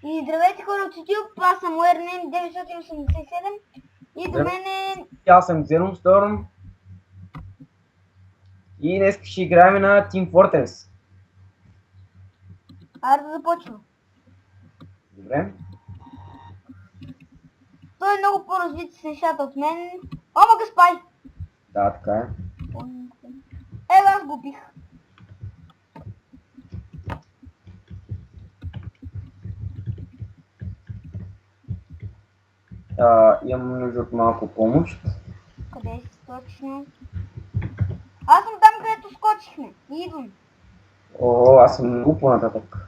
И здравейте хора от YouTube, аз съм Уернен 987 и до мен е... Аз съм Xenostorm и днес ще играем на Team Fortress. Айде да започвам. Добре. Той е много по-развит с нещата от мен. Омага спай! Да, така е. Ева, аз го бих. Имам нужда от малко помощ. Къде си точно? Аз съм там, където скочихме. И идвам. О, аз съм много по-нататък.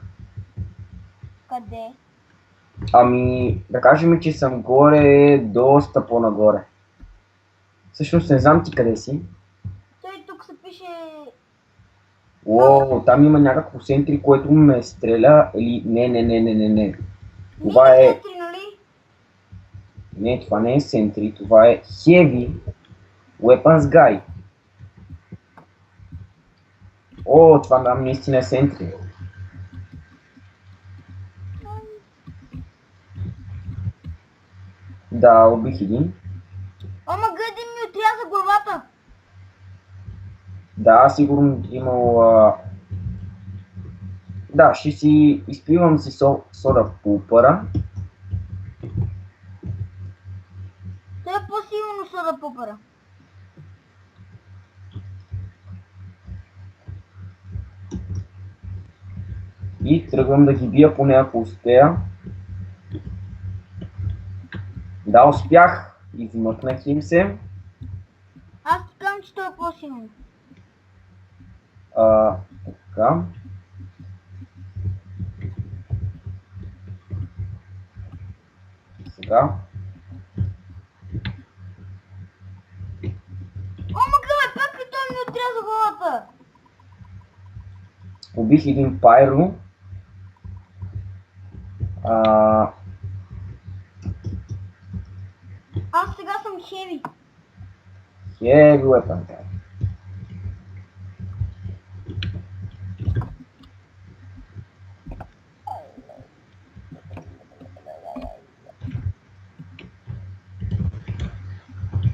Къде? Ами, да кажем, че съм горе, доста по-нагоре. Всъщност не знам ти къде си. Той тук се пише... О, там има някакво сентри, което ме стреля или... Не. Това Мини е... сентри, нали? Не, това не е сентри, това е Heavy Weapons Guy. О, това там наистина е сентри. Да, убих един. Ама гъдин ми отряза главата. Да, сигурно имал... Да, ще си изпивам си сода в пулпъра. Той е по-силно сода попара. И тръгвам да ги бия поне ако успея. Да, успях. Измъкнах им се. Аз ти казвам, че той е по-силно. Така. Сега. Омага бе, пак ли той ми отряза главата? Убих един пайро. Аз сега съм хеви. Heavy weapon.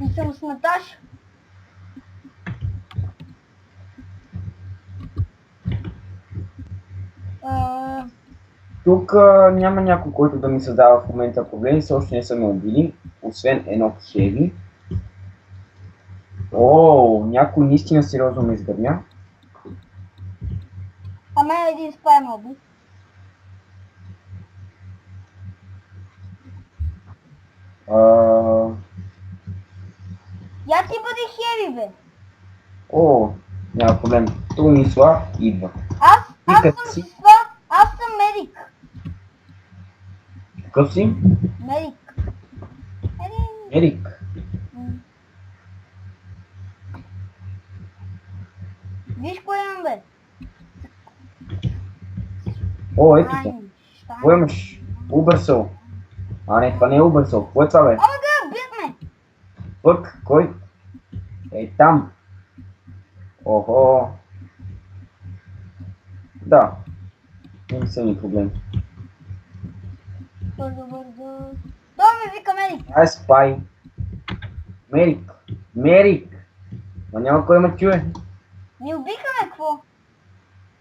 И съм с Наташа. Тук няма някой, който да ми създава в момента проблеми, все още не са ме убили, освен едно Heavy. О, някой наистина сериозно ме изгърня. А мен един спай ме уби. Я ти бъде хеви, бе. О, няма проблем. Тунисла идва. Аз Викат съм си. с това. Аз съм медик. Какъв си? Медик. Ерик. Виж кое имам, бе. О, ето те. Какво имаш? Убърсъл. Не, това не е Убърсъл. Кое е това, бе? Омага, бият ме. Пък, кой? Ей, там. Охо. Да. Не са ни проблем. Бързо. Той ме вика медик. Ай, спай. Мерик. Ма няма кой ме чуе. Ни убиха ме, какво?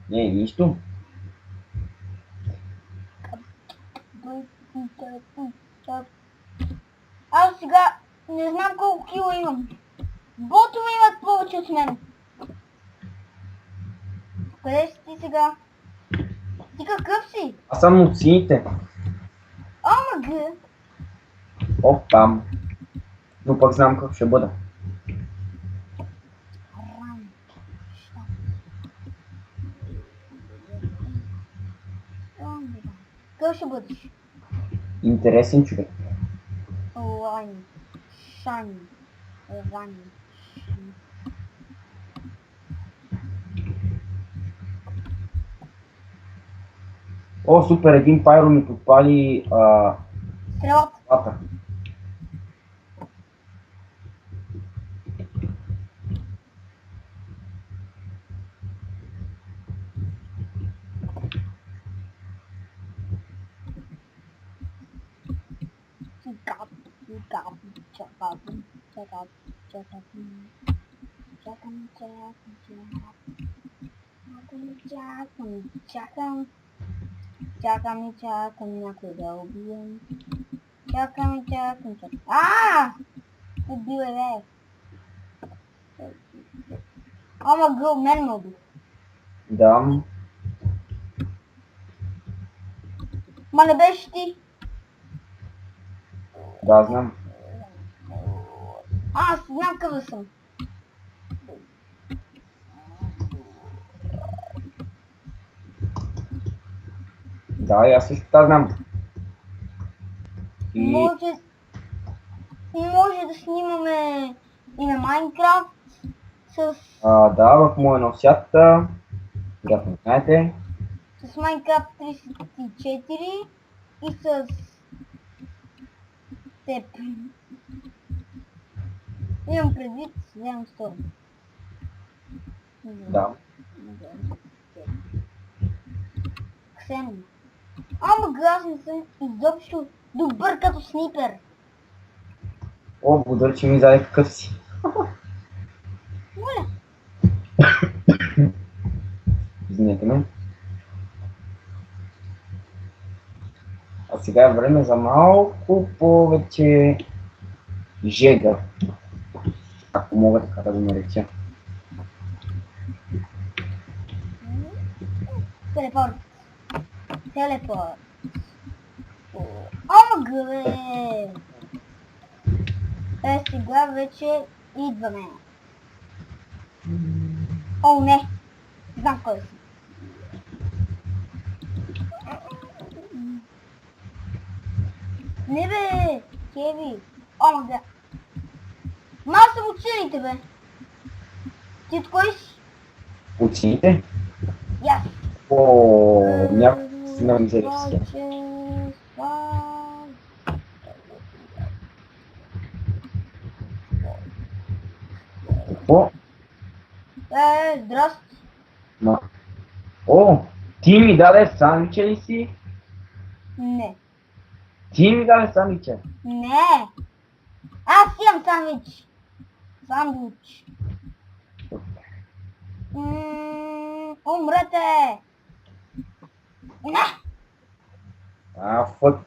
Не, нищо. Аз сега не знам колко кило имам. Ботове имат повече от мен. Къде си ти сега? Ти какъв си? Аз съм от сините. Омага. Опам. Но пък знам как ще бъда. Къв ще бъдеш? Интересен човек. Лани. Шани. Рани. О, супер, един пайро ми подпали Стрелата. Чакам някой да убием. Чакам. Ааа! Убил е, бе. Ама гъл, мен ме уби. Да. Ма не беше ти. Да, знам. Аз знам къде съм. Да, и аз също така знам. И Може да снимаме и на Майнкрафт с да, в моя нов свят, вероятно знаете. с Minecraft 34 и с теб. Имам предвид Zen Storm. Да. Ксено. Ама аз не съм изобщо добър като снипер. О, благодаря, че ми даде какъв си. Моля. Извинете ме. А сега е време за малко повече жега. Ако мога така да го нареча. Телепорт. Ама гъбе. Сега вече идваме. О, не. Знам кой си. Не бе, Кеви. О, ма га. Ма аз съм учените, бе. Ти от кой си? Учените? Яс. О, някакво си на мизерия. Какво? Здрасти. Ма. О, ти ми даде сандвича ли си? Не. Ти ми даде сандвича. Не. Аз имам сандвич. Сандвич. Умрете. Не. Фък.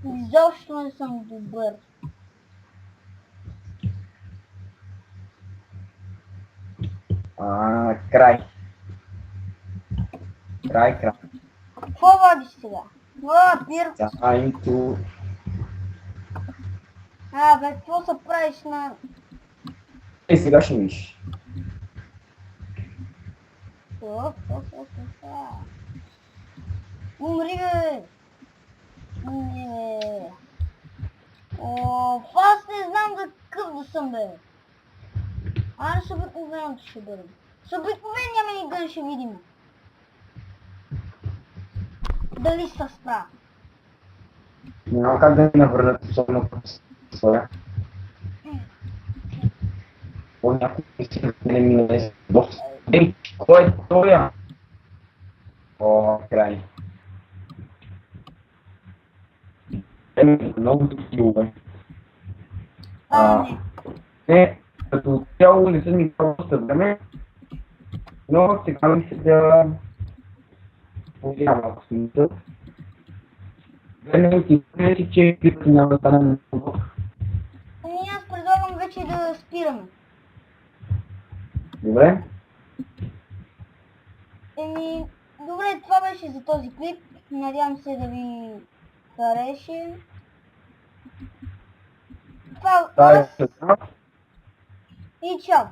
Изобщо не съм добър. Край. Край. Какво водиш сега? О, пир. Заинто. Бе, какво се правиш на... Сега ще видиш. Умри, бе! Не, бе! Аз не знам за какъв да съм, бе! Айде с обикновеното ще бъдем. С обикновения минигън ще видим. Дали се справя. Няма как да ми навърнат особено своя. О, някой си не ми не доста. Ей, кой е това? О, край. Много стилове. Не. Не, като цяло не съм ми доста време, но сега ми се да повярвам малко смисъл. Време ти си, че клипът няма да стане много. Аз предлагам вече да спираме. Добре? Добре, това беше за този клип. Надявам се да ви хареше. Това е и чао!